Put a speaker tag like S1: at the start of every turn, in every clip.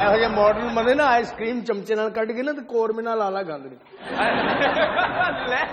S1: ਇਹੋ ਜਿਹੇ ਮਾਡਲ ਬੰਦੇ ਨਾ ਆਈਸਕ੍ਰੀਮ ਚਮਚੇ ਨਾਲ ਕੱਢ ਕੇ ਨਾ ਤੇ ਕੋਰਮੇ ਨਾਲ ਆਲਾ ਗੰਦ ਨਹੀਂ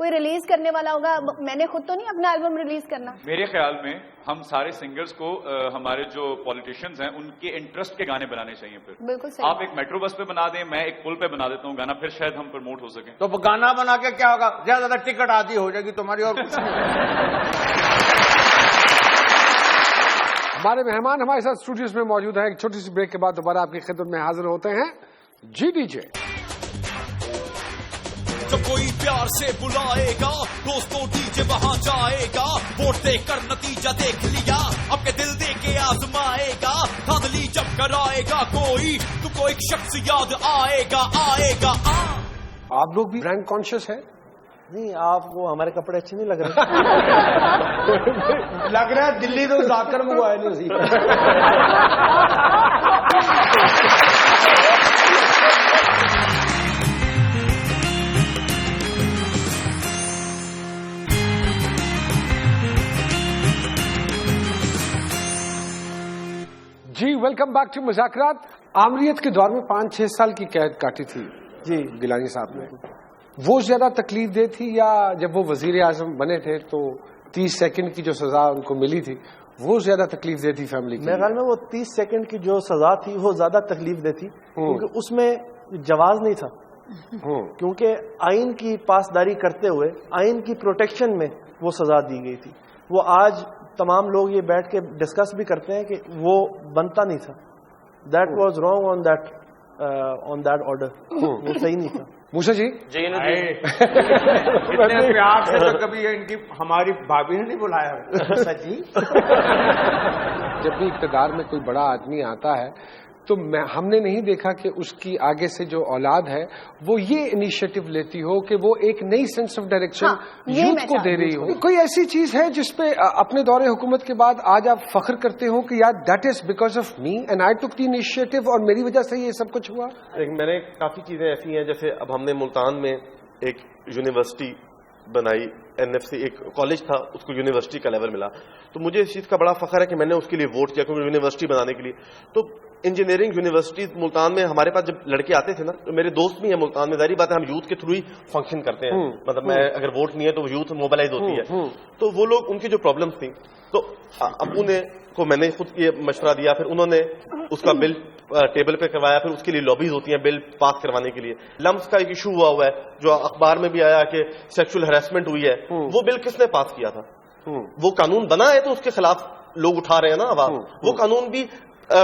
S2: کوئی ریلیز کرنے والا ہوگا. میں نے خود تو نہیں اپنا البم ریلیز کرنا.
S3: میرے خیال میں ہم سارے سنگرز کو ہمارے جو پولیٹیشینز ہیں ان کے انٹرسٹ کے گانے بنانے چاہیے. پھر
S2: بالکل صحیح.
S3: آپ ایک میٹرو بس پہ بنا دیں, میں ایک پل پہ بنا دیتا ہوں گانا, پھر شاید ہم پروموٹ ہو سکیں.
S1: تو گانا بنا کے کیا ہوگا, زیادہ زیادہ ٹکٹ آدھی ہو جائے گی تمہاری, اور کچھ نہیں.
S4: ہمارے مہمان ہمارے ساتھ اسٹوڈیوز میں موجود ہیں. ایک چھوٹی سی بریک کے بعد دوبارہ آپ کی خدمت میں حاضر ہوتے ہیں. G D J.
S5: جب کوئی پیار سے بلائے گا دوستوں ڈی جے وہاں جائے گا, ووٹ دے کر نتیجہ دیکھ لیا, اب کے دل دے کے آزمائے گا, دھاندلی جب کرائے گا کوئی تو کو ایک شخص یاد آئے گا.
S4: آپ لوگ بھی برانڈ کانشیس ہے؟
S6: نہیں, آپ کو ہمارے کپڑے اچھے نہیں لگ رہے.
S1: لگ رہا ہے دلی تو ذاکر منگوائے نہیں اسی.
S4: جی ویلکم بیک ٹو مذاکرات. آمریت کے دور میں 5-6 سال کی قید کاٹی تھی
S6: جی
S4: گیلانی صاحب نے. وہ زیادہ تکلیف دہ تھی یا جب وہ وزیر اعظم بنے تھے تو 30 سیکنڈ کی جو سزا ان کو ملی تھی وہ زیادہ تکلیف دہ تھی فیملی کی؟
S6: میرے خیال میں وہ 30 سیکنڈ کی جو سزا تھی وہ زیادہ تکلیف دہ تھی, کیونکہ اس میں جواز نہیں تھا. کیونکہ آئین کی پاسداری کرتے ہوئے آئین کی پروٹیکشن میں وہ سزا دی گئی تھی. وہ آج تمام لوگ یہ بیٹھ کے ڈسکس بھی کرتے ہیں کہ وہ بنتا نہیں تھا. That was wrong on that order. وہ صحیح نہیں تھا.
S4: موسیٰ جی
S1: اتنے پیار سے تو کبھی ان کی ہماری بھابھی نے نہیں بلایا. سچی
S4: جب بھی اقتدار میں کوئی بڑا آدمی آتا ہے تو ہم نے نہیں دیکھا کہ اس کی آگے سے جو اولاد ہے وہ یہ انیشیٹو لیتی ہو کہ وہ ایک نئی سینس آف ڈائریکشن یوتھ کو دے رہی ہو. کوئی ایسی چیز ہے جس پہ اپنے دور حکومت کے بعد آج آپ فخر کرتے ہو کہ یار that is because of me and I took the initiative اور میری وجہ سے یہ سب کچھ ہوا؟
S7: میں نے کافی چیزیں ایسی ہیں, جیسے اب ہم نے ملتان میں ایک یونیورسٹی بنائی, NFC ایک کالج تھا, اس کو یونیورسٹی کا لیول ملا. تو مجھے اس چیز کا بڑا فخر ہے کہ میں نے اس کے لیے ووٹ کیا, کیونکہ یونیورسٹی بنانے کے لیے. تو انجینئرنگ یونیورسٹیز ملتان میں ہمارے پاس جب لڑکے آتے تھے نا, تو میرے دوست بھی ہیں ملتان میں, ظاہری بات ہے ہم یوتھ کے تھرو ہی فنکشن کرتے ہیں. مطلب میں اگر ووٹ نہیں ہے تو یوتھ موبلائز ہوتی ہے. تو وہ لوگ ان کی جو پرابلمس تھیں تو ابو نے کو میں نے خود یہ مشورہ دیا, پھر انہوں نے اس کا بل ٹیبل پہ کروایا, پھر اس کے لیے لابیز ہوتی ہیں بل پاس کروانے کے لیے. لمس کا ایک ایشو ہوا ہے جو اخبار میں بھی آیا کہ سیکشل ہراسمنٹ ہوئی ہے, وہ بل کس نے پاس کیا تھا؟ وہ قانون بنا ہے تو اس کے خلاف لوگ اٹھا رہے ہیں نا آواز. وہ قانون بھی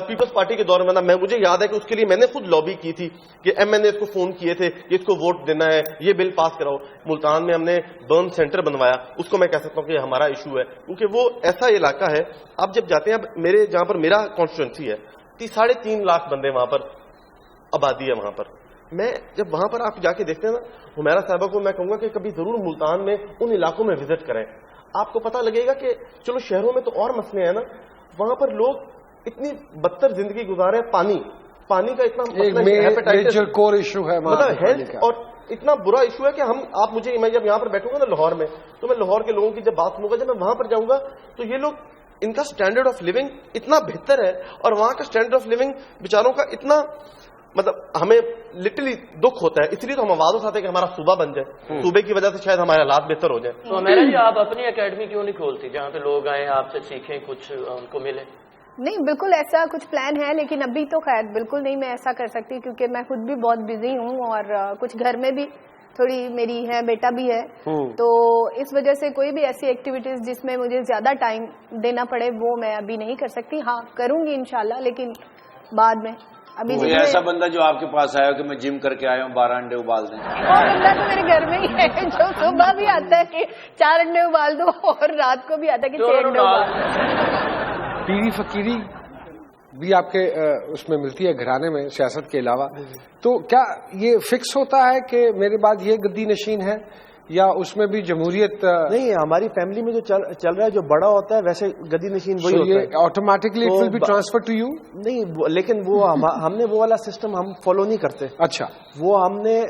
S7: پیپلز پارٹی کے دور میں بنا. مجھے یاد ہے کہ اس کے لیے میں نے خود لابی کی تھی کہ MNA کو فون کیے تھے کہ اس کو ووٹ دینا ہے, یہ بل پاس کراؤ. ملتان میں ہم نے برن سینٹر بنوایا, اس کو میں کہہ سکتا ہوں کہ یہ ہمارا ایشو ہے, کیونکہ وہ ایسا علاقہ ہے. آپ جب جاتے ہیں, اب میرے جہاں پر میرا کانسٹیچوئنسی ہے 3.5 لاکھ بندے وہاں پر آبادی ہے وہاں پر. میں جب وہاں پر آپ جا کے دیکھتے ہیں نا, حمیرہ صاحبہ کو میں کہوں گا کہ کبھی ضرور ملتان میں ان علاقوں میں وزٹ کریں. آپ کو پتہ لگے گا کہ چلو شہروں میں تو اور مسئلے ہیں نا, وہاں پر لوگ اتنی بدتر زندگی گزارے. پانی کا اتنا
S4: میجر کور ایشو ہے,
S7: مطلب ہیلتھ, اور اتنا برا ایشو ہے کہ آپ مجھے میں جب یہاں پر بیٹھوں گا نا لاہور میں, تو میں لاہور کے لوگوں کی جب بات سنوں گا, جب میں وہاں پر جاؤں گا تو یہ لوگ, ان کا اسٹینڈرڈ آف لیونگ اتنا بہتر ہے, اور وہاں کا اسٹینڈرڈ آف لیونگ بیچاروں کا اتنا, مطلب ہمیں لٹرلی دکھ ہوتا ہے. اس لیے تو ہم آواز اٹھاتے ہیں کہ ہمارا صوبہ بن جائے, صوبے کی وجہ سے شاید ہمارے حالات بہتر ہو جائیں.
S8: تو میرا جی آپ اپنی اکیڈمی کیوں نہیں کھولتی جہاں پہ لوگ آئیں آپ سے سیکھیں, کچھ ان کو ملے؟
S2: نہیں, بالکل ایسا کچھ پلان ہے, لیکن ابھی تو خیر بالکل نہیں میں ایسا کر سکتی, کیونکہ میں خود بھی بہت بزی ہوں اور کچھ گھر میں بھی تھوڑی میری ہے, بیٹا بھی ہے, تو اس وجہ سے کوئی بھی ایسی ایکٹیویٹیز جس میں مجھے زیادہ ٹائم دینا پڑے وہ میں ابھی نہیں کر سکتی. ہاں کروں گی انشاءاللہ, لیکن بعد میں. ابھی
S1: کوئی ایسا بندہ جو آپ کے پاس آیا کہ میں جم کر کے آیا ہوں 12 انڈے ابال دیں؟
S2: اور بندہ تو میرے گھر میں ہی ہے جو صبح بھی آتا ہے کہ 4 انڈے ابال دو, اور رات کو بھی آتا ہے کہ 6 انڈے ابال دو.
S4: پیری فقیری بھی آپ کے اس میں ملتی ہے گھرانے میں, سیاست کے علاوہ. تو کیا یہ فکس ہوتا ہے کہ میرے بعد یہ گدی نشین ہے, یا اس میں بھی جمہوریت؟
S6: نہیں, ہماری فیملی میں جو چل رہا ہے, جو بڑا ہوتا ہے ویسے گدی نشین وہی ہوتا ہے.
S4: Automatically it will be transfer to you?
S6: نہیں, لیکن وہ ہم نے وہ والا سسٹم ہم فالو نہیں کرتے.
S4: اچھا.
S6: وہ ہم نے,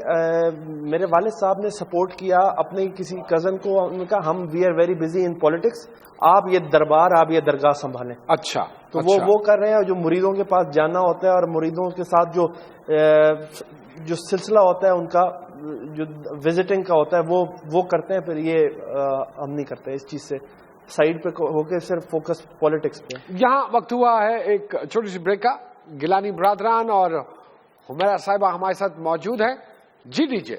S6: میرے والد صاحب نے سپورٹ کیا اپنے کسی کزن کو, ان کا ہم we are very busy in politics, آپ یہ دربار, آپ یہ درگاہ سنبھالیں.
S4: اچھا.
S6: تو وہ کر رہے ہیں, جو مریدوں کے پاس جانا ہوتا ہے اور مریدوں کے ساتھ جو سلسلہ ہوتا ہے ان کا, جو وزٹنگ کا ہوتا ہے وہ کرتے ہیں, پھر یہ ہم نہیں کرتے اس چیز سے سائڈ پہ ہو کے صرف فوکس پالیٹکس پہ.
S4: یہاں وقت ہوا ہے ایک چھوٹی سی بریک کا. گیلانی برادران اور حمیرہ صاحبہ ہمارے ساتھ موجود ہیں. جی دیجیے.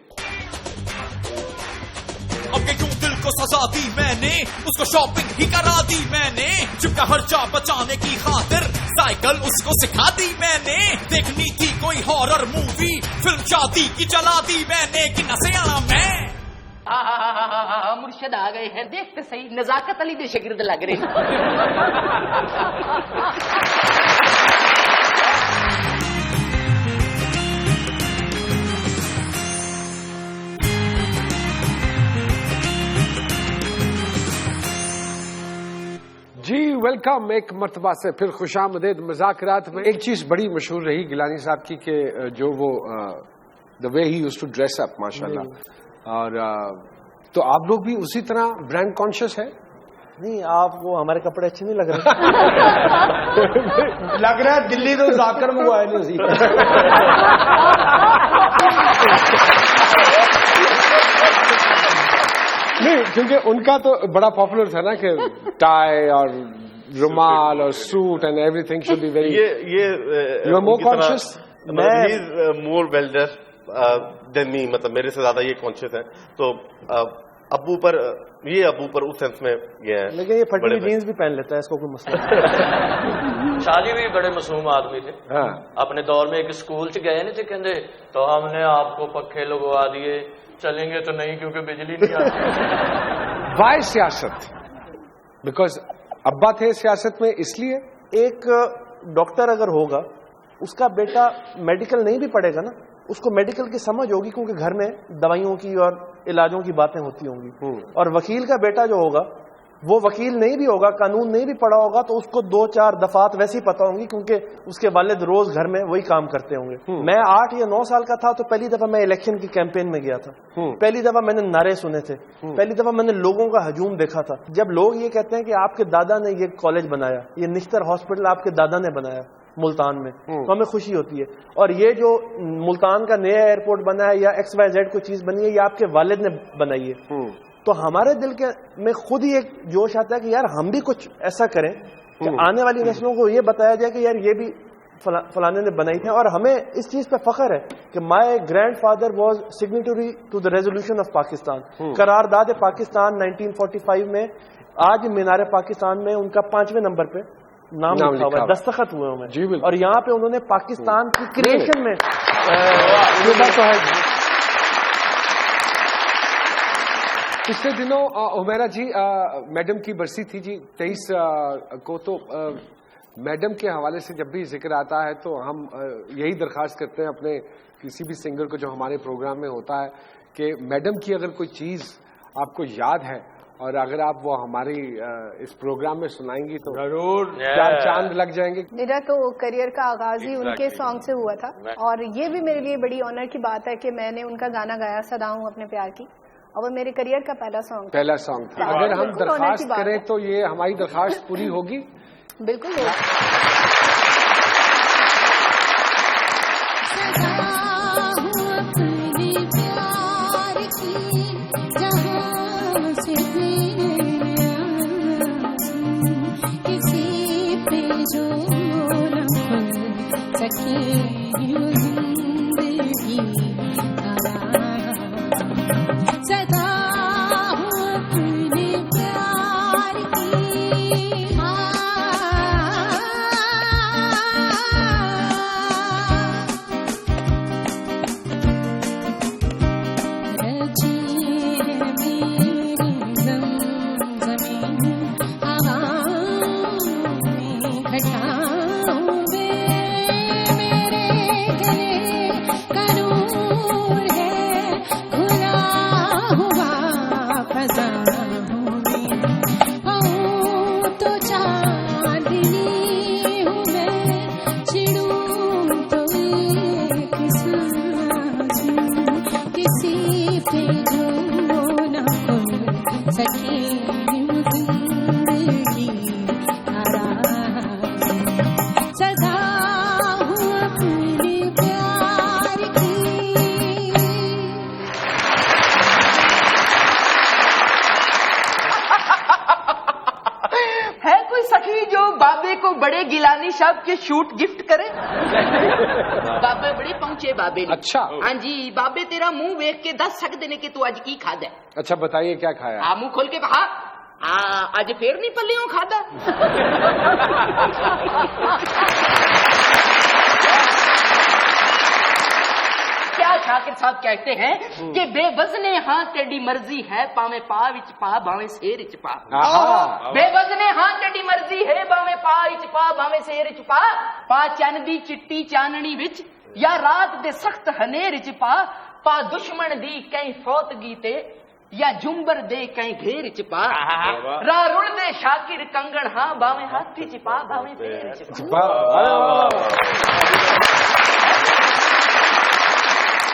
S5: اب کہ کیوں دل کو سزا دی میں نے, اس کو شاپنگ ہی کرا دی میں نے, چپکا خرچہ بچانے کی خاطر سائیکل اس کو سکھا دی میں نے. دیکھنی تھی کوئی ہارر مووی, فلم شادی کی چلا دی میں نے, کہ نہ سے آنا میں.
S9: مرشد آ گئے ہیں, دیکھتے صحیح نزاکت علی دے شاگرد لگ رہے ہیں.
S4: جی ویلکم ایک مرتبہ سے پھر خوش آمدید مذاکرات میں. ایک چیز بڑی مشہور رہی گیلانی صاحب کی کہ جو وہ دا وے ہی یوز ٹو ڈریس اپ ماشاء اللہ, اور تو آپ لوگ بھی اسی طرح برانڈ کانشیس ہے؟
S6: نہیں, آپ کو ہمارے کپڑے اچھے نہیں لگ رہے.
S1: لگ رہا ہے دلی تو ذاکر منگوائے نہیں اسی.
S4: نہیں, کیونکہ ان کا تو بڑا پاپولر تھا نا کہ ٹائی اور رومال اور suit and everything should be very.
S7: یہ
S4: مور کانشیس.
S7: مور ویلڈر دین می, مطلب میرے سے زیادہ یہ کانشیس ہے. تو ابو پر اس سینس میں یہ ہے.
S6: لیکن یہ پھٹی جینس بھی پہن لیتا ہے, اس کو کوئی مسئلہ.
S8: شاہ جی بھی بڑے معصوم آدمی تھے. اپنے دور میں ایک اسکول چ گئے نہیں تھے, کہندے تو ہم نے آپ کو پکھے لگوا دیے, چلیں گے تو نہیں کیونکہ بجلی نہیں آتی.
S4: وائی سیاست؟ بیکاز ابا تھے سیاست میں, اس لیے.
S6: ایک ڈاکٹر اگر ہوگا, اس کا بیٹا میڈیکل نہیں بھی پڑھے گا نا, اس کو میڈیکل کی سمجھ ہوگی کیونکہ گھر میں دوائیوں کی اور علاجوں کی باتیں ہوتی ہوں گی. اور وکیل کا بیٹا جو ہوگا وہ وکیل نہیں بھی ہوگا, قانون نہیں بھی پڑھا ہوگا, تو اس کو 2-4 دفعات ویسے ہی پتا ہوں گی کیونکہ اس کے والد روز گھر میں وہی کام کرتے ہوں گے. میں 8 یا 9 سال کا تھا تو پہلی دفعہ میں الیکشن کی کیمپین میں گیا تھا. پہلی دفعہ میں نے نعرے سنے تھے, پہلی دفعہ میں نے لوگوں کا ہجوم دیکھا تھا. جب لوگ یہ کہتے ہیں کہ آپ کے دادا نے یہ کالج بنایا, یہ نشتر ہاسپٹل آپ کے دادا نے بنایا ملتان میں, تو ہمیں خوشی ہوتی ہے. اور یہ جو ملتان کا نیا ایئرپورٹ بنا ہے یا XYZ کوئی چیز بنی ہے, یہ آپ کے والد نے بنائی ہے. تو ہمارے دل کے میں خود ہی ایک جوش آتا ہے کہ یار ہم بھی کچھ ایسا کریں کہ آنے والی نسلوں کو یہ بتایا جائے کہ یار یہ بھی فلانے نے بنائی تھی. اور ہمیں اس چیز پہ فخر ہے کہ my grandfather was signatory to the resolution of Pakistan. قرارداد پاکستان 1945 میں. آج مینار پاکستان میں ان کا 5ویں نمبر پہ نام لکھا ہوا ہے, دستخط ہوئے ہیں. اور یہاں پہ انہوں نے پاکستان کی کریشن میں
S4: پچھلے دنوں حمیرہ جی میڈم کی برسی تھی جی 23 کو. تو میڈم کے حوالے سے جب بھی ذکر آتا ہے تو ہم یہی درخواست کرتے ہیں اپنے کسی بھی سنگر کو جو ہمارے پروگرام میں ہوتا ہے کہ میڈم کی اگر کوئی چیز آپ کو یاد ہے اور اگر آپ وہ ہماری اس پروگرام میں سنائیں گی تو ضرور 4 چاند لگ جائیں گے.
S2: میرا تو کریئر کا آغاز ہی ان کے سانگ سے ہوا تھا, اور یہ بھی میرے لیے بڑی آنر کی بات ہے کہ میں نے ان کا گانا گایا صدا ہوں اپنے پیار کی, اور وہ میرے کریئر کا پہلا سانگ
S4: تھا. اگر ہم درخواست کریں تو یہ ہماری درخواست پوری ہوگی؟
S2: بالکل ہوگی.
S10: میرے
S9: بڑے گیلانی صاحب کے شوٹ گفٹ کرے بابے بڑے پہنچے بابے نے.
S4: اچھا
S9: ہاں جی بابے تیرا منہ ویک کے دس سکتے نے کہ تو اج کی کھادا ہے.
S4: اچھا بتائیے کیا کھایا؟
S9: منہ کھول کے کہا اج پھر نہیں پلیوں کھادا. کیا شاکر صاحب کہتے ہیں کہ بے وزنے ہاں تیری مرضی ہے پاویں پا وچ پا باویں سیر وچ پا. بے وزنے ہاں تیری مرضی ہے باویں پا وچ پا باویں سیر وچ پا. پا چن دی چٹی چاننی وچ یا رات دے سخت ہنیر وچ پا. پا دشمن دی کہیں فوتگی تے یا جمبر دے کہیں گھیر وچ پا. راہ رل دے شاکر کنگن ہاں باویں ہاتھ وچ پا باویں پیر وچ پا.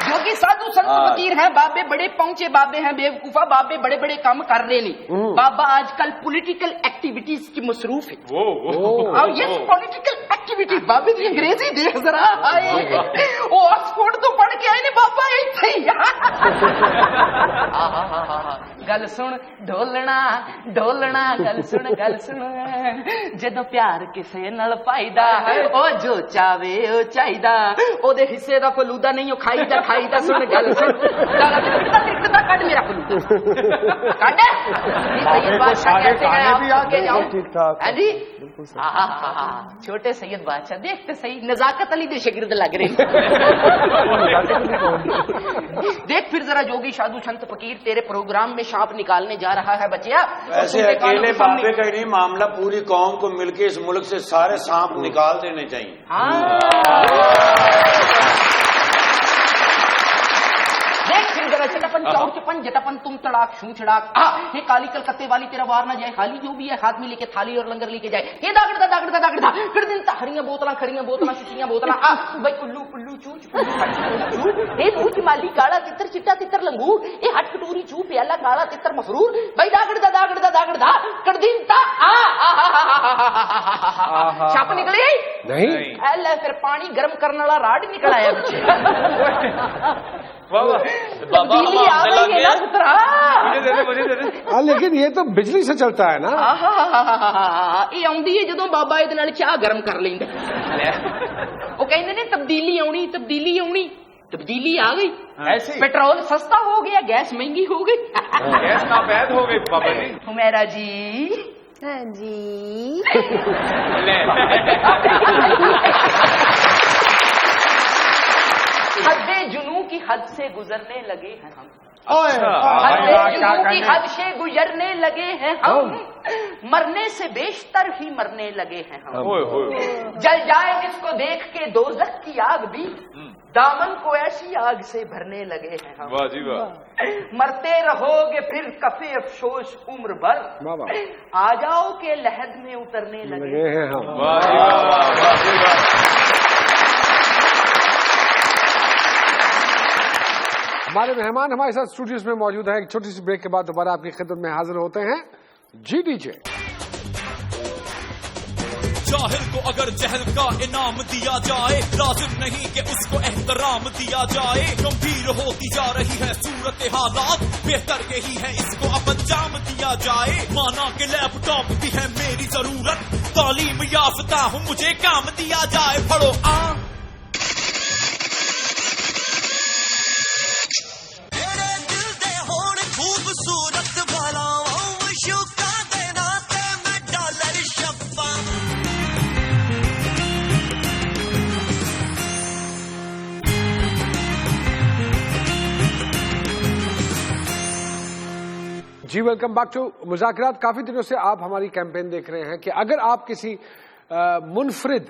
S9: جو کہ سادھو سنت فقیر ہیں بابے بڑے پہنچے بابے ہیں بے وقوفا بابے بڑے بڑے کام کر رہے نہیں. بابا آج کل پولیٹیکل ایکٹیویٹیز کی مصروف ہے. اور یہ پولیٹیکل ایکٹیویٹی بابے کی انگریزی دیکھ ذرا آئے وہ آکسفورڈ تو پڑھ کے آئے نے بابا گل سن ڈھولنا ڈھولنا گل سن جدو پیار کسے نال پائیدا او جو چاہے او چاہیدا او دے حصے دا فلودا نہیں او کھائیدا کھائیدا. سن گل سن کرکتا کٹ میرا فلودا کٹ. سید بادشاہ کہتے ہیں آپ کے جاؤ ٹھیک ٹھاک. ہاں جی چھوٹے سید بادشاہ دیکھتے صحیح نزاکت علی دے شاگرد لگ رہے. دیکھ پھر ذرا جوگی سادھو سنت فقیر تیرے پروگرام میں سانپ نکالنے جا رہا ہے بچیا.
S10: ایسے اکیلے بابے کا ہی نہیں معاملہ پوری قوم کو مل کے اس ملک سے سارے سانپ نکال دینے چاہیے.
S9: چٹپن چور چپن جٹپن تم تڑاک شو چڑاک. یہ کالی کلکتے والی تیرا وار نہ جائے خالی جو بھی ہے ہاتھ میں لے کے تھالی اور لنگر لے کے جائے. یہ داگڑتا داگڑتا داگڑتا پھر دن ہریاں بوتلاں کھڑیاں بوتلاں شچیاں بوتلاں بھائی کلو پلو چوچ اے پوچھ مالی کالا تتر چٹا تتر لنگور اے ہٹ کٹوری چو پیالہ کالا تتر مفرور بھائی داگڑتا داگڑتا داگڑتا کر دن تا چھاپ نکلے نہیں ایلے پھر پانی گرم کرنے والا راڈ نکل آیا
S4: لیکن یہ تو بجلی سے چلتا ہے نا.
S9: یہ آدھی ہے جدو بابا یہ چاہ گرم کر لیں وہ کہتے ہیں تبدیلی آنی تبدیلی آنی. تبدیلی آ گئی. پیٹرول سستا ہو گیا گیس مہنگی ہو گئی.
S3: گیس ناپید ہو گئی بابا جی.
S9: حمیرہ جی
S2: ہاں جی
S9: حد جنوں کی حد سے گزرنے لگے ہیں ہم. حد جنوں کی حد سے گزرنے لگے ہیں ہم. مرنے سے بیشتر ہی مرنے لگے ہیں ہم. جل جائے جس کو دیکھ کے دوزخ کی آگ بھی دامن کو ایسی آگ سے بھرنے لگے ہیں ہم.
S3: واہ جی واہ.
S9: مرتے رہو گے پھر کفے افسوس عمر بھر آ جاؤ کے لحد میں اترنے لگے ہیں ہم.
S4: ہمارے مہمان ہمارے ساتھ اسٹوڈیوز میں موجود ہیں. ایک چھوٹی سی بریک کے بعد دوبارہ آپ کی خدمت میں حاضر ہوتے ہیں. G D J.
S5: جاہل کو اگر جہل کا انعام دیا جائے لازم نہیں کہ اس کو احترام دیا جائے. گمبھیر ہوتی جا رہی ہے صورت حالات بہتر یہی ہے اس کو اب انجام دیا جائے. مانا کہ لیپ ٹاپ بھی ہے میری ضرورت تعلیم یافتہ ہوں مجھے کام دیا جائے. پڑھو
S4: جی ویلکم بیک ٹو مذاکرات. کافی دنوں سے آپ ہماری کیمپین دیکھ رہے ہیں کہ اگر آپ کسی منفرد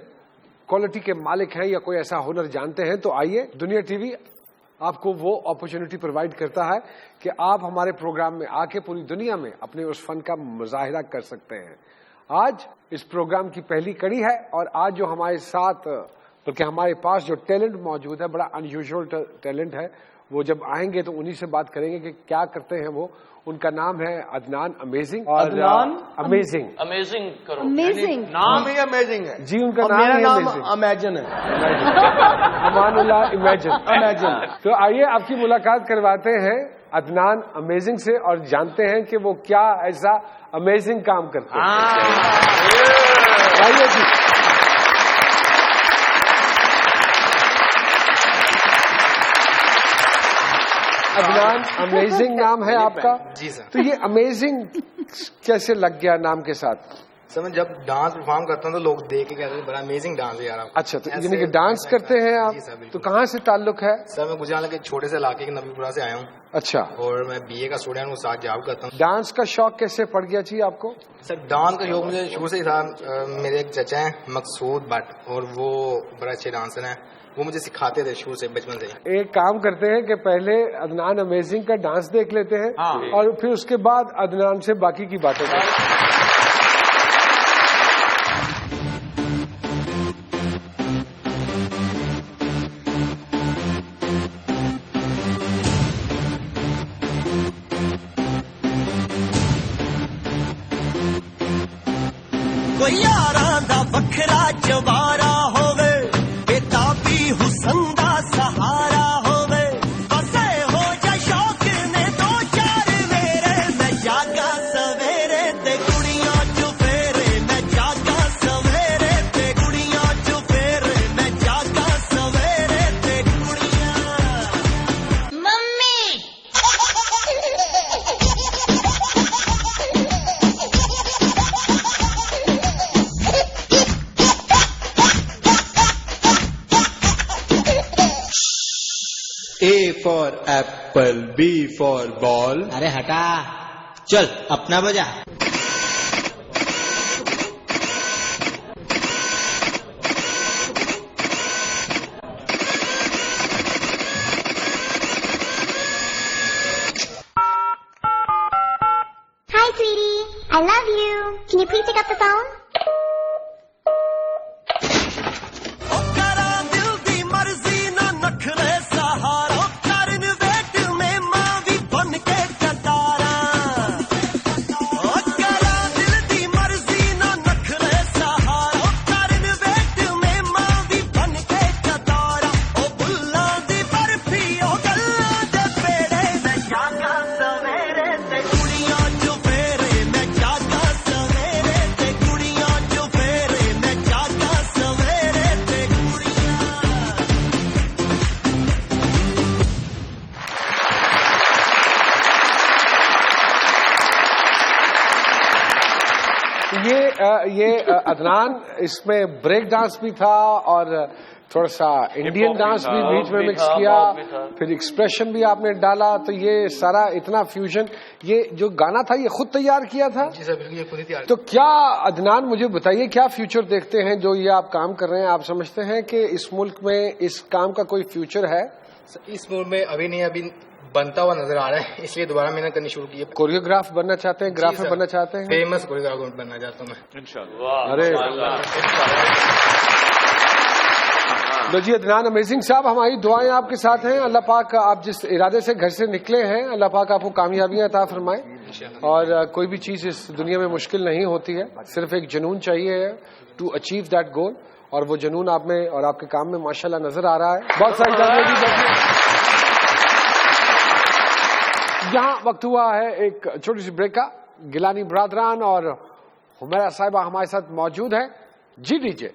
S4: کوالٹی کے مالک ہیں یا کوئی ایسا ہنر جانتے ہیں تو آئیے. دنیا ٹی وی آپ کو وہ اپرچونٹی پرووائڈ کرتا ہے کہ آپ ہمارے پروگرام میں آ کے پوری دنیا میں اپنے اس فن کا مظاہرہ کر سکتے ہیں. آج اس پروگرام کی پہلی کڑی ہے اور آج جو ہمارے ساتھ بلکہ ہمارے پاس جو ٹیلنٹ موجود ہے بڑا انیوژل ٹیلنٹ ہے. وہ جب آئیں گے تو انہی سے بات کریں گے کہ کیا کرتے ہیں وہ. ان کا نام ہے عدنان امیزنگ. امیزنگ
S8: امیزنگ کرو
S2: امیزنگ
S6: نام ہی امیزنگ ہے
S4: جی. ان کا نام
S6: امیجن ہے.
S4: امان اللہ امیجن. تو آئیے آپ کی ملاقات کرواتے ہیں عدنان امیزنگ سے اور جانتے ہیں کہ وہ کیا ایسا امیزنگ کام کرتے ہیں. آئیے جی. عدنان امیزنگ نام ہے آپ کا؟
S11: جی سر.
S4: تو یہ امیزنگ کیسے لگ گیا نام کے ساتھ؟
S11: سر میں جب ڈانس پرفارم کرتا ہوں تو لوگ دیکھ کے کہتے ہیں بڑا امیزنگ ڈانس ہے یار آپ.
S4: اچھا تو یعنی کہ ڈانس کرتے ہیں آپ؟ تو کہاں سے تعلق ہے؟
S11: سر میں گجرات کے چھوٹے سے علاقے کے نبی پورہ سے آیا ہوں.
S4: اچھا.
S11: اور میں BA کا اسٹوڈنٹ ہوں, ساتھ جاب کرتا ہوں.
S4: ڈانس کا شوق کیسے پڑ گیا جی آپ کو؟
S11: سر ڈانس کا شوق مجھے شروع سے ہی تھا. میرے ایک چچا ہیں مقصود بٹ, اور وہ بڑا اچھے ڈانسر ہیں, وہ مجھے سکھاتے تھے شروع سے بچپن سے.
S4: ایک کام کرتے ہیں کہ پہلے عدنان امیزنگ کا ڈانس دیکھ لیتے ہیں اور پھر اس کے بعد عدنان سے باقی کی باتیں کرتے ہیں.
S12: کوئی یاراں دا وکھرا جوارا ہووے, بےتابی حسن دا سہارا ہووے, بسے ہو جا شوق نے دو چار ویرے, میں جاگا سویرے تے کڑیاں چ پھیرے, میں جاگا سویرے تے کڑیاں چ پھیرے, میں جاگا سویرے تے کڑیاں. Mummy
S13: A for apple, B for ball.
S14: ارے ہٹا, چل اپنا بجا.
S15: Hi, sweetie. I love you. Can you please pick up the phone?
S4: یہ عدنان اس میں بریک ڈانس بھی تھا اور تھوڑا سا انڈین ڈانس بھی بیچ میں مکس کیا, پھر ایکسپریشن بھی آپ نے ڈالا, تو یہ سارا اتنا فیوژن. یہ جو گانا تھا یہ خود تیار کیا تھا؟
S11: جی سر بالکل, یہ خود ہی تیار.
S4: تو کیا عدنان مجھے بتائیے کیا فیوچر دیکھتے ہیں جو یہ آپ کام کر رہے ہیں؟ آپ سمجھتے ہیں کہ اس ملک میں اس کام کا کوئی فیوچر ہے؟
S11: اس ملک میں ابھی نہیں, ابھی بنتا ہوا نظر آ رہا ہے, اس لیے دوبارہ محنت کرنی شروع کی ہے.
S4: کوریوگراف بننا چاہتے ہیں, گرافر بننا چاہتے ہیں؟
S11: فیمس کوریوگرافر بننا چاہتا ہوں میں انشاءاللہ.
S4: ارے لو جی عدنان امیزنگ صاحب, ہماری دعائیں آپ کے ساتھ ہیں. اللہ پاک آپ جس ارادے سے گھر سے نکلے ہیں, اللہ پاک آپ کو کامیابیاں عطا فرمائے. اور کوئی بھی چیز اس دنیا میں مشکل نہیں ہوتی ہے, صرف ایک جنون چاہیے ٹو اچیو دیٹ گول, اور وہ جنون آپ میں اور آپ کے کام میں ماشاءاللہ نظر آ رہا ہے. بہت ساری یہاں وقت ہوا ہے ایک چھوٹی سی بریک کا. گیلانی برادران اور حمیرہ صاحبہ ہمارے ساتھ موجود ہیں. جی ڈیجے.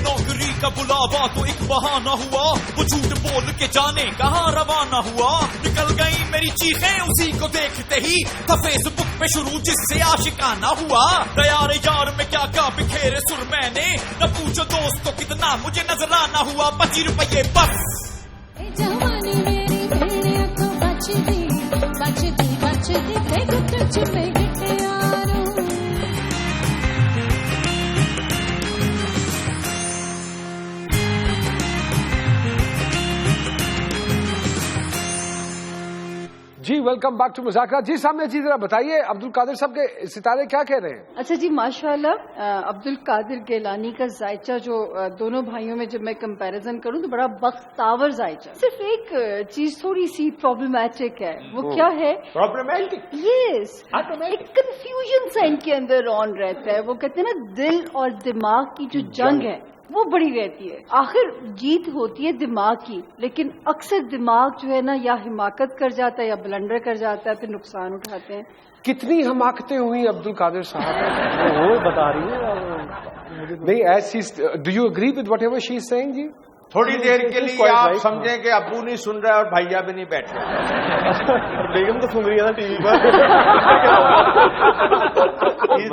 S5: نوکری کا بلاوا تو ایک بہانہ ہوا, وہ جھوٹ بول کے جانے کہاں روانہ ہوا. نکل گئی میری چیخیں اسی کو دیکھتے ہی, تھا فیس بک پہ شروع جس سے آشکانہ ہوا. یار یار میں کیا کیا بکھیرے سر میں نے, نہ پوچھو دوست کو کتنا مجھے نظرانہ ہوا. 25 روپے بس.
S4: جی ویلکم بیک ٹو مذاکرہ. جی سامنے جی ذرا بتائیے عبد القادر صاحب کے ستارے کیا کہہ رہے ہیں؟
S16: اچھا جی ماشاءاللہ عبد القادر گیلانی کا ذائچہ جو دونوں بھائیوں میں جب میں کمپیریزن کروں تو بڑا بختاور ذائچہ. صرف ایک چیز تھوڑی سی پرابلمٹک ہے, وہ کیا ہے؟ پرابلمٹک یس, ایک کنفیوژن سا ان کے اندر آن رہتا ہے. وہ کہتے ہیں نا دل اور دماغ کی جو جنگ ہے وہ بڑی رہتی ہے. آخر جیت ہوتی ہے دماغ کی, لیکن اکثر دماغ جو ہے نا یا حماقت کر جاتا ہے یا بلنڈر کر جاتا ہے, پھر نقصان اٹھاتے ہیں.
S4: کتنی حماقتیں ہوئی عبد القادر صاحب؟
S6: وہ بتا رہی ہے
S4: نہیں. Do you agree with whatever she is saying? جی
S10: تھوڑی دیر کے لیے آپ سمجھیں کہ ابو نہیں سن رہا اور بھیا بھی نہیں بیٹھے.
S7: بیگم تو سن رہی ہے نا ٹی وی پر.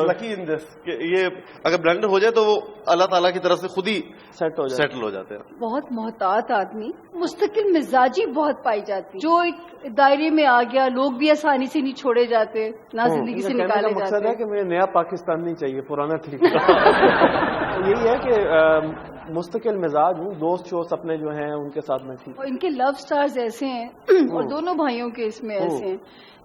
S7: لکی ان دس کہ یہ اگر بلنڈر ہو جائے تو وہ اللہ تعالیٰ کی طرف سے خود ہی سیٹل ہو جاتے ہیں.
S16: بہت محتاط آدمی, مستقل مزاجی بہت پائی جاتی, جو ایک دائرے میں آ گیا, لوگ بھی آسانی سے نہیں چھوڑے جاتے, نہ زندگی سے نکالے جاتے.
S6: مقصد ہے کہ مجھے نیا پاکستان نہیں چاہیے, پرانا طریقہ. یہی ہے کہ مستقل مزاج ہوں, دوست شوست اپنے جو ہیں ان کے ساتھ میں ٹھیک.
S16: ان کے لو سٹارز ایسے ہیں اور دونوں بھائیوں کے اس میں ایسے ہیں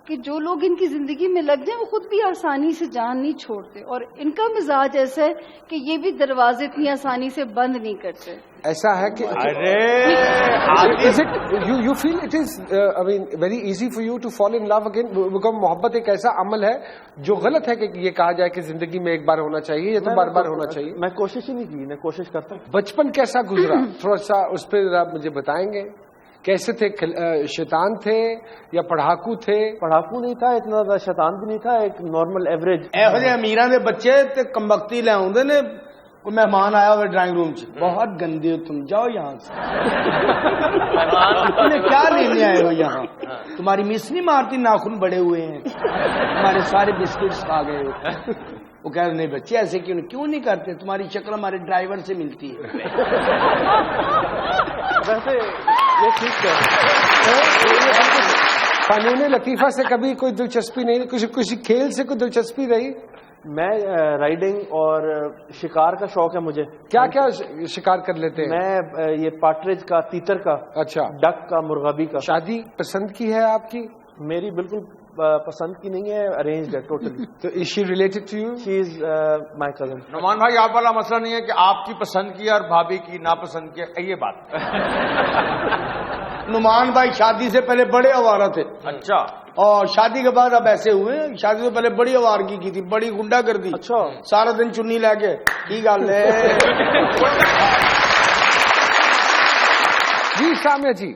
S16: کہ جو لوگ ان کی زندگی میں لگ جائیں وہ خود بھی آسانی سے جان نہیں چھوڑتے, اور ان کا مزاج ایسا ہے کہ یہ بھی دروازے اتنی آسانی سے بند نہیں کرتے.
S4: ایسا ہے کہ you feel it is very easy for you to fall in love again, because محبت ایک ایسا عمل ہے جو غلط ہے کہ یہ کہا جائے کہ زندگی میں ایک بار ہونا چاہیے یا تو بار بار ہونا چاہیے.
S6: میں کوشش ہی نہیں کی, میں کوشش کرتا ہوں.
S4: بچپن کیسا گزرا, تھوڑا سا اس پہ آپ مجھے بتائیں گے؟ کیسے تھے, شیطان تھے یا پڑھاکو تھے؟
S6: پڑھاکو نہیں تھا اتنا زیادہ, شیطان بھی نہیں تھا, ایک نارمل ایوریج.
S1: ਇਹੋ ਜਿਹੇ ਅਮੀਰਾਂ ਦੇ ਬੱਚੇ ਤੇ ਕੰਬਖਤੀ ਲੈ ਆਉਂਦੇ ਨੇ. کوئی مہمان آیا ہوئے ڈرائنگ روم سے, بہت گندے ہو تم, جاؤ یہاں سے. تمہیں کیا لینے آئے ہو یہاں؟ تمہاری مس نہیں مارتی, ناخن بڑے ہوئے ہیں, تمہارے سارے بسکٹس کھا گئے ہو. وہ کہہ رہے نہیں بچے ایسے کیوں نہیں کرتے, تمہاری شکل ہمارے ڈرائیور سے ملتی ہے.
S6: ویسے یہ ٹھیک ہے.
S4: قانون لطیفہ سے کبھی کوئی دلچسپی نہیں, کسی کھیل سے کوئی دلچسپی رہی؟
S6: میں رائڈنگ اور شکار کا شوق ہے مجھے.
S4: کیا کیا شکار کر لیتے ہیں؟
S6: میں یہ پارٹریج کا, تیتر کا,
S4: اچھا,
S6: ڈک کا, مرغابی کا.
S4: شادی پسند کی ہے آپ کی؟
S6: میری بالکل پسند کی نہیں ہے, ارینجڈ ہے ٹوٹلی.
S4: تو is she related to you? She is
S6: my cousin.
S10: Noman بھائی آپ والا مسئلہ نہیں ہے کہ آپ کی پسند کی اور بھابھی کی ناپسند کی, یہ بات.
S1: نعمان بھائی شادی سے پہلے بڑے آوارہ تھے.
S10: اچھا.
S1: اور شادی کے بعد اب ایسے ہوئے, شادی سے پہلے بڑی آوارگی کی تھی, بڑی گنڈا گردی.
S6: اچھا.
S1: سارا دن چنی لے کے کی گل ہے.
S4: جی سامع جی,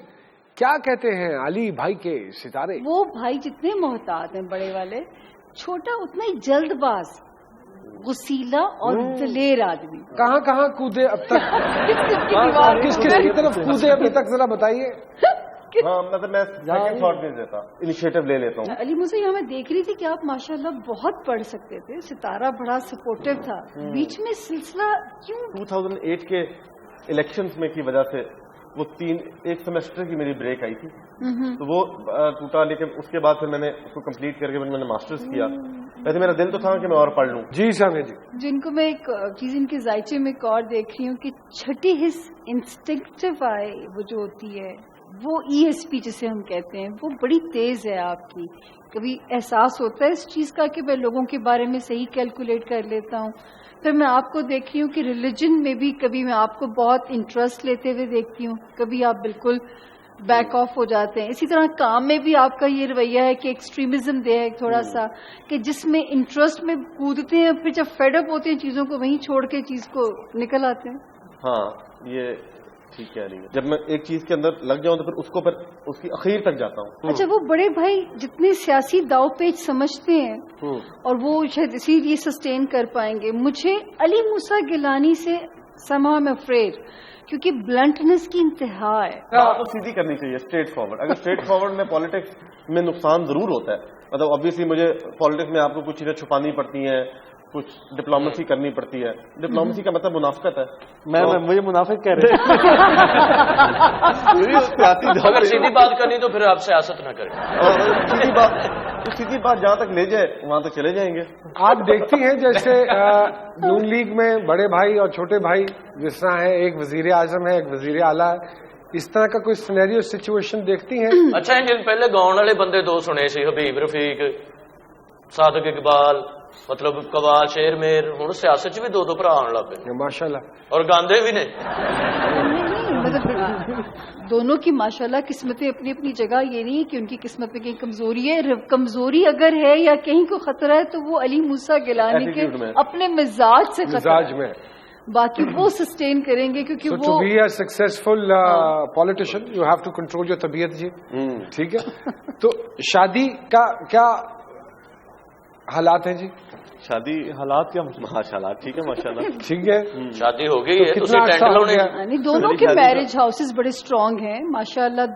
S4: کیا کہتے ہیں علی بھائی کے ستارے؟
S16: وہ بھائی جتنے محتاط ہیں بڑے والے, چھوٹا اتنا ہی جلد باز, غسیلا اور دلیر آدمی.
S4: کہاں کہاں کودے اب تک؟ کس کس کی طرف کودے ابھی تک, ذرا بتائیے.
S7: ہاں مطلب میں سیکنڈ تھاٹ نہیں دیتا, انیشیٹو لے لیتا ہوں.
S16: علی مجھے یہاں میں دیکھ رہی تھی کہ آپ ماشاءاللہ بہت پڑھ سکتے تھے, ستارہ بڑا سپورٹو تھا, بیچ میں سلسلہ کیوں؟
S7: 2008 کے الیکشنز میں کی وجہ سے وہ ایک سیمسٹر کی میری بریک آئی تھی, تو وہ ٹوٹا, لیکن اس کے بعد پھر میں نے اس کو کمپلیٹ کر کے میں نے ماسٹرز کیا. ویسے میرا دل تو تھا کہ میں اور پڑھ لوں.
S4: جی سامع جی,
S16: جن کو میں ایک چیز ان کے ذائچے میں ایک اور دیکھ رہی ہوں کہ چھٹی حص انسٹنکٹیو آئی وہ جو ہوتی ہے, وہ ESP جسے ہم کہتے ہیں, وہ بڑی تیز ہے آپ کی. کبھی احساس ہوتا ہے اس چیز کا کہ میں لوگوں کے بارے میں صحیح کیلکولیٹ کر لیتا ہوں. پھر میں آپ کو دیکھ رہی ہوں کہ ریلیجن میں بھی کبھی میں آپ کو بہت انٹرسٹ لیتے ہوئے دیکھتی ہوں, کبھی آپ بالکل بیک آف ہو جاتے ہیں. اسی طرح کام میں بھی آپ کا یہ رویہ ہے کہ ایکسٹریمزم دے ہے تھوڑا سا, کہ جس میں انٹرسٹ میں کودتے ہیں, پھر جب فیڈ اپ ہوتے ہیں چیزوں کو وہیں چھوڑ کے چیز کو نکل آتے ہیں.
S7: ہاں یہ ٹھیک کہہ رہی ہے, جب میں ایک چیز کے اندر لگ جاؤں تو پھر اس کو پھر اس کی اخیر تک جاتا ہوں.
S16: اچھا, وہ بڑے بھائی جتنے سیاسی داؤ پیچ سمجھتے ہیں اور وہ شاید اسی لیے سسٹین کر پائیں گے. مجھے علی موسیٰ گیلانی سے somehow I'm afraid, کیونکہ بلنٹنس کی انتہا ہے.
S7: بات تو سیدھی کرنی چاہیے, اسٹریٹ فارورڈ. اگر اسٹریٹ فارورڈ میں پالیٹکس میں نقصان ضرور ہوتا ہے, مطلب obviously مجھے پالیٹکس میں آپ کو کچھ چیزیں چھپانی پڑتی ہیں, کچھ ڈپلومیسی کرنی پڑتی ہے. ڈپلومیسی کا مطلب منافقت ہے.
S6: مجھے منافق کہہ رہے ہیں.
S8: اگر سیدھی بات کرنی تو پھر آپ سیاست نہ کریں.
S7: سیدھی بات جہاں تک لے جائے وہاں تک چلے جائیں گے.
S4: آپ دیکھتی ہیں جیسے نون لیگ میں بڑے بھائی اور چھوٹے بھائی جس طرح ہے, ایک وزیر اعظم ہے, ایک وزیر اعلیٰ ہے, اس طرح کا کوئی سینیریو سچویشن دیکھتی ہیں؟
S8: اچھا جن پہلے گاؤں والے بندے دو سنے سی, حبیب رفیق, صادق اقبال, مطلب قوال, شیر میر, ہوں سیاست بھی دو برا آن لگ پے
S4: ماشاء اللہ, اور
S8: گاندے بھی نے.
S16: مطلب دونوں کی ماشاءاللہ قسمتیں اپنی اپنی جگہ. یہ نہیں کہ ان کی قسمت میں کہیں کمزوری ہے. کمزوری اگر ہے یا کہیں کو خطرہ ہے تو وہ علی موسیٰ گیلانی کے اپنے مزاج سے خطرہ ہے. باقی وہ سسٹین کریں گے کیونکہ وہ
S4: to be a successful politician you have to control your طبیعت. جی ٹھیک ہے. تو شادی کا کیا حالات ہیں جی؟
S7: شادی
S6: حالات کیا
S7: ماشاء اللہ ٹھیک ہے ماشاء اللہ
S4: ٹھیک ہے
S8: شادی ہو گئی ہے
S4: کتنا عرصہ ہو گیا؟
S16: یعنی دونوں کے میرج ہاؤسز بڑے اسٹرانگ ہیں ماشاءاللہ،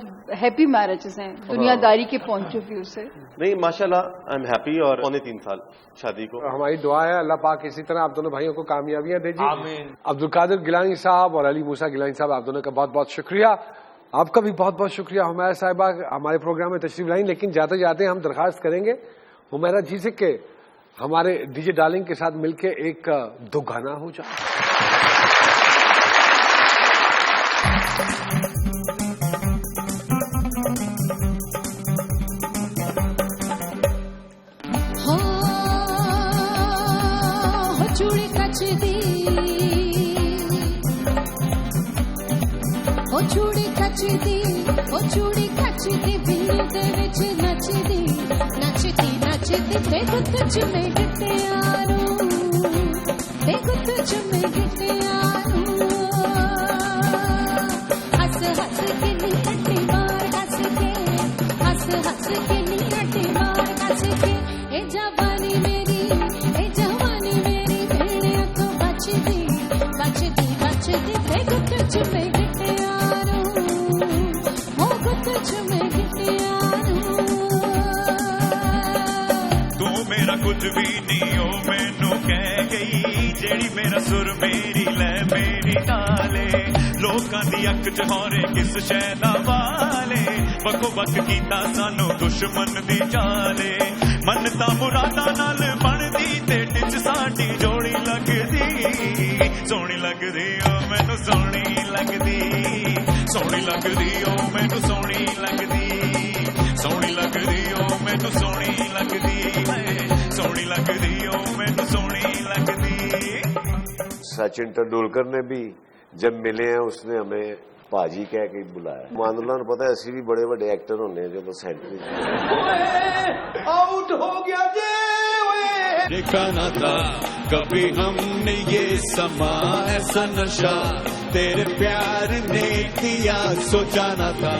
S16: ہیپی میرجز ہیں دنیا داری کے پوائنٹ آف ویو سے.
S7: نہیں ماشاء اللہ آئی ایم ہیپی. اور 3 سال شادی کو.
S4: ہماری دعا ہے اللہ پاک اسی طرح آپ دونوں بھائیوں کو کامیابیاں دیجیے. عبد القادر گیلانی صاحب اور علی موسیٰ گیلانی صاحب، آپ دونوں کا بہت بہت شکریہ. آپ کا بھی بہت بہت شکریہ حمیرہ صاحبہ ہمارے پروگرام میں تشریف لائیں. لیکن جاتے جاتے ہم درخواست کریں گے حمیرہ جی سے کہ ہمارے ڈی جے ڈارلنگ کے ساتھ مل کے ایک 2 گانا ہو جائے.
S17: چوڑی کچدی او چوڑی کچدی او چوڑی کچدی بینو دے وچ نچدی نچدی نچدی دیکھو تجھ میں گٹیاروں دیکھو تجھ میں گٹیاروں ہس ہس کے نکٹی مار ہس کے ہس ہس کے نکٹی مار ہس کے اے جوانی میری اے جوانی میری میرے کو بچدی بچدی بچدی دیکھو تجھ میں گٹیاروں ہو تجھ میں گٹیاروں.
S5: میرا کچھ بھی نہیں ہو مینو کہہ گئی جیڑی میرا سر میری لے میری تالے لوکاں دی اک چ ہورے کس شے دا والے بکو بک کیتا سانو دشمن دی چالے منتا مرادا نال بندی تے ٹچ ساڈی جوڑی لگدی سونی لگدی او مینو سونی لگدی سونی لگدی او مینو سونی لگدی سونی لگدی او مینو سونی لگدی سونی لگدی او مینو سونی لگدی.
S18: سچن ٹنڈولکر نے بھی جب ملے ہیں اس نے ہمیں پاجی کہہ کے بلایا. مان اللہ نے پتا ایسے بھی بڑے بڑے ایکٹر ہونے ہیں جو سینٹری
S12: آؤٹ ہو گیا جی.
S5: دیکھا نہ تھا کبھی ہم نے یہ سما ایسا نشہ تیرے پیار نے کیا سوچا نہ تھا.